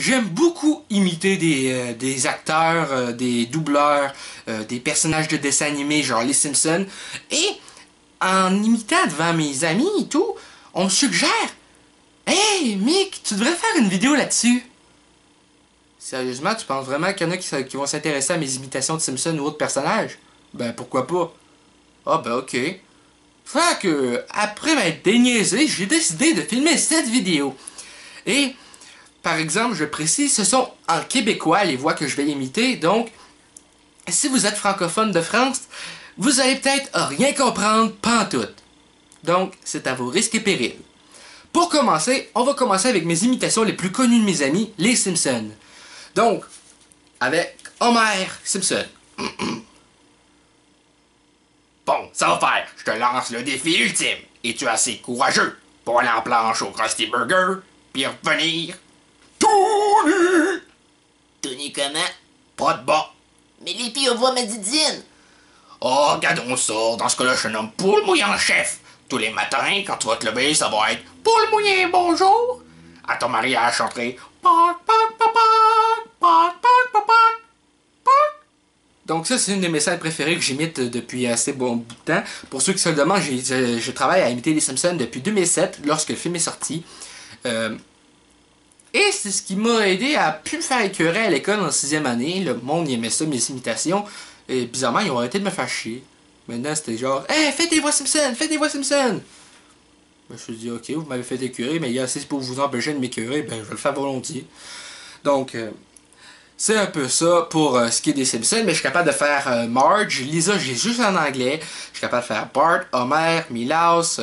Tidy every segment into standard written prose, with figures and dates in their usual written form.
j'aime beaucoup imiter des acteurs, des doubleurs, des personnages de dessins animés, genre les Simpsons. Et en imitant devant mes amis et tout, on me suggère « Hey, Mick, tu devrais faire une vidéo là-dessus. » Sérieusement, tu penses vraiment qu'il y en a qui vont s'intéresser à mes imitations de Simpsons ou autres personnages? Ben, pourquoi pas? Ah ben, ok. Fait que, après m'être déniaisé, j'ai décidé de filmer cette vidéo. Et, par exemple, je précise, ce sont en québécois les voix que je vais imiter, donc, si vous êtes francophone de France, vous allez peut-être rien comprendre pantoute. Donc, c'est à vos risques et périls. Pour commencer, on va commencer avec mes imitations les plus connues de mes amis, les Simpsons. Donc, avec Homer Simpson. Bon, ça va faire. Je te lance le défi ultime. Es-tu assez courageux pour aller en planche au Krusty Burger, puis revenir tout nu? Tout nu comment? Pas de bas. Mais les filles, on voit ma didine. Oh, regardons ça. Dans ce cas-là, je te nomme Poule Mouillé en chef. Tous les matins, quand tu vas te lever, ça va être Poule Mouillé, bonjour. À ton mariage, chanterai Donc ça, c'est une de mes scènes préférées que j'imite depuis assez bon bout de temps. Pour ceux qui se le demandent, je travaille à imiter les Simpsons depuis 2007, lorsque le film est sorti. Et c'est ce qui m'a aidé à plus me faire écœurer à l'école en 6e année. Le monde aimait ça, mes imitations. Et bizarrement, ils ont arrêté de me faire chier. Maintenant, c'était genre, hey, faites des voix Simpsons, faites des voix Simpsons. Ben, je me suis dit, ok, vous m'avez fait écœurer, mais il y a assez pour vous empêcher de m'écœurer, ben je vais le faire volontiers. Donc, c'est un peu ça pour ce qui est des Simpsons, mais je suis capable de faire Marge, Lisa, j'ai juste en anglais. Je suis capable de faire Bart, Homer, Milhouse.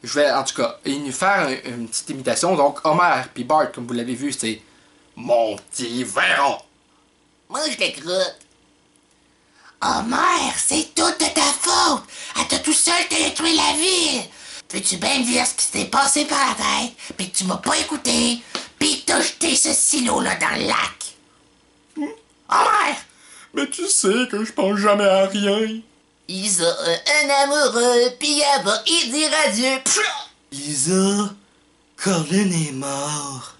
Je vais en tout cas faire une petite imitation. Donc, Homer puis Bart, comme vous l'avez vu, c'est mon petit verra. Mange la crotte. Homer, c'est toute ta faute. À toi tout seul, t'as détruit la ville. Peux-tu bien me dire ce qui s'est passé par la tête, pis que tu m'as pas écouté, pis que t'as jeté ce silo-là dans le lac? Homer! Mais tu sais que je pense jamais à rien. Isa a un amoureux, pis elle va y dire adieu. Isa, Colin est mort.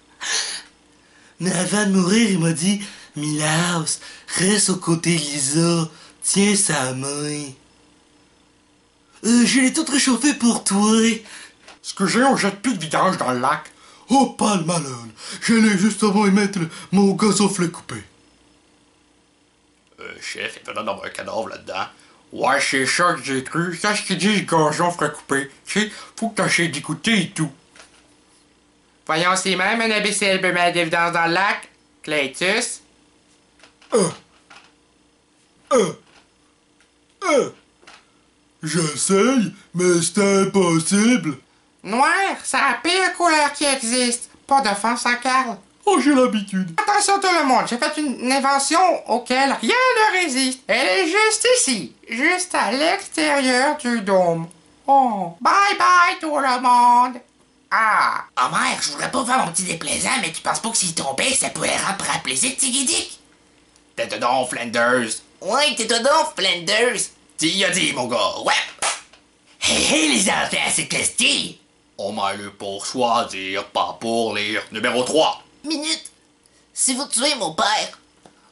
Mais avant de mourir, il m'a dit « Milhouse, reste aux côtés de Lisa, tiens sa main. Je l'ai tout réchauffé pour toi. » Ce que j'ai, on jette plus de vidange dans le lac. Oh, pas le malheur. J'allais justement y mettre mon gazofle coupé. Chef, il peut y avoir un cadavre là-dedans. Ouais, c'est ça que j'ai cru. Qu'est-ce qu'il dit, le gazon ferait couper? Tu sais, faut que t'achètes d'écouter et tout. Voyons, c'est même un imbécile peut mettre des vidanges dans le lac. Claytus. J'essaye, mais c'est impossible. Noir, c'est la pire couleur qui existe. Pas d'offense à Carl. Oh, j'ai l'habitude. Attention tout le monde, j'ai fait une invention auquel rien ne résiste. Elle est juste ici, juste à l'extérieur du dôme. Oh, bye bye tout le monde. Ah. Homer, je voudrais pas faire mon petit déplaisant, mais tu penses pas que s'il tombait, ça pourrait rendre plaisir de Tiggy-Dick? T'es donc Flanders. Ouais, t'es toi donc, Flanders. Tu y as dit, mon gars. Ouais. Hé, les enfants, c'est Clasty. On m'a le pour choisir, pas pour lire. Numéro 3. Minute. Si vous tuez mon père,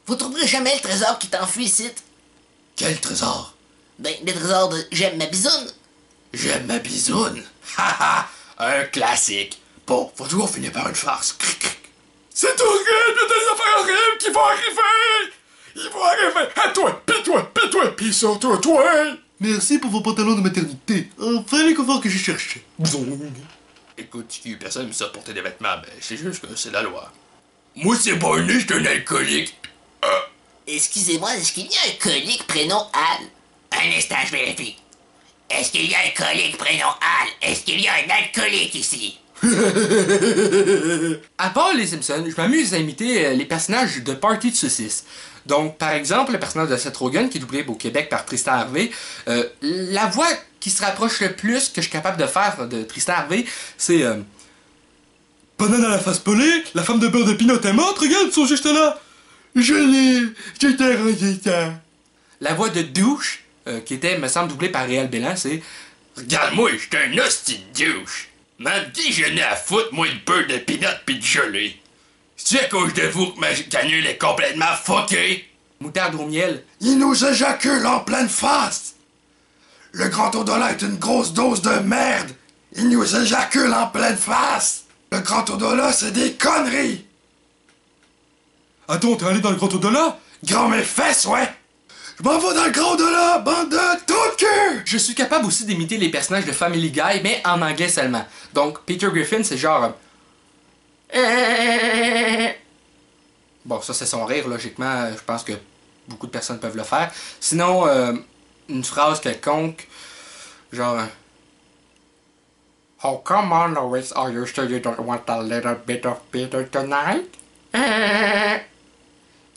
vous trouverez jamais le trésor qui t'enfuit ici. Quel trésor? Ben, le trésor de J'aime ma bisoune. J'aime ma bisoune. Haha, un classique. Bon, faut toujours finir par une farce. C'est horrible, des affaires horribles qui vont arriver. Ils vont arriver à toi, pis surtout toi. Merci pour vos pantalons de maternité. Enfin les conforts que je cherchais. Écoute, personne me sort porter des vêtements, mais c'est juste que c'est la loi. Moi, c'est pas un je suis un alcoolique. Excusez-moi, est-ce qu'il y a un colique prénom Al? Un instant, je vérifie. Est-ce qu'il y a un colique prénom Al? Est-ce qu'il y a un alcoolique ici? À part les Simpsons, je m'amuse à imiter les personnages de Party de saucisses. Donc, par exemple, le personnage de Seth Rogen, qui est doublé au Québec par Tristan Harvey, la voix qui se rapproche le plus que je suis capable de faire de Tristan Harvey, c'est Banane à la face pelée, la femme de beurre de pinot est morte, regarde, ils sont juste là. J'ai terroré ça. La voix de Douche, qui était, me semble, doublée par Réal Bélan, c'est regarde-moi, j'étais un hostie de douche. Même qui je n'ai à foutre, moi, de beurre de pinot pis de gelée. C'est à cause de vous que ma canule est complètement fuckée. Moutarde au miel. Il nous éjacule en pleine face. Le grand au-delà est une grosse dose de merde. Il nous éjacule en pleine face. Le grand au-delà, c'est des conneries. Attends, t'es allé dans le grand au-delà? Grand mes fesses, ouais. Je m'en vais dans le grand au-delà, bande de tout de cul. Je suis capable aussi d'imiter les personnages de Family Guy, mais en anglais seulement. Donc, Peter Griffin, c'est genre... Bon, ça c'est son rire, logiquement, je pense que beaucoup de personnes peuvent le faire. Sinon, une phrase quelconque, genre... Oh, come on, Lois, are you sure you don't want a little bit of Peter tonight?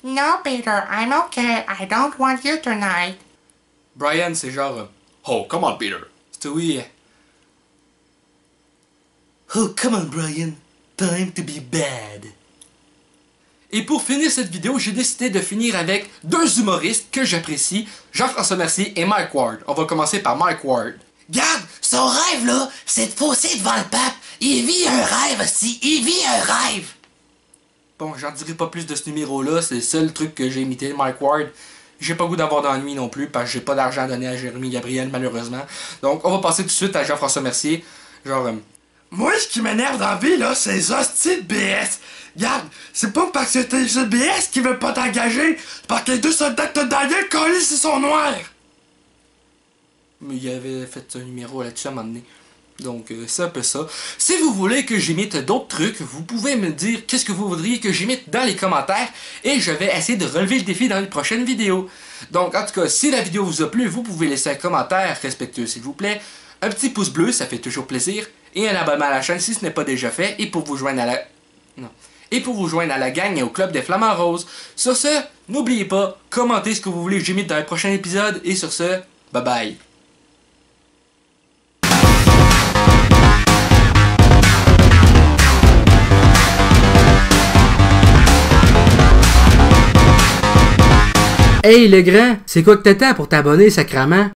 No, Peter, I'm okay. I don't want you tonight. Brian, c'est genre... Oh, come on, Peter. Stewie... Oh, come on, Brian. Time to be bad. Et pour finir cette vidéo, j'ai décidé de finir avec deux humoristes que j'apprécie, Jean-François Mercier et Mike Ward. On va commencer par Mike Ward. Garde, son rêve, là, c'est de fausser devant le pape. Il vit un rêve, si. Il vit un rêve. Bon, j'en dirai pas plus de ce numéro-là, c'est le seul truc que j'ai imité de Mike Ward. J'ai pas goût d'avoir d'ennui non plus, parce que j'ai pas d'argent à donner à Jérémy Gabriel, malheureusement. Donc, on va passer tout de suite à Jean-François Mercier. Genre... Moi, ce qui m'énerve dans la vie, là, c'est les hosties de BS. Regarde, c'est pas parce que t'es le BS qui veut pas t'engager, c'est parce que les deux soldats que t'as dans la gueule, collés, ils sont noirs. Mais il avait fait un numéro là-dessus à un moment donné. Donc, c'est un peu ça. Si vous voulez que j'imite d'autres trucs, vous pouvez me dire qu'est-ce que vous voudriez que j'imite dans les commentaires et je vais essayer de relever le défi dans les prochaines vidéos. Donc, en tout cas, si la vidéo vous a plu, vous pouvez laisser un commentaire respectueux, s'il vous plaît. Un petit pouce bleu, ça fait toujours plaisir. Et un abonnement à la chaîne si ce n'est pas déjà fait. Et pour vous joindre à la... Non. Et pour vous joindre à la gang et au club des Flamants Roses. Sur ce, n'oubliez pas, commentez ce que vous voulez que j'imite dans le prochain épisode. Et sur ce, bye bye. Hey le grand, c'est quoi que t'attends pour t'abonner, sacrament?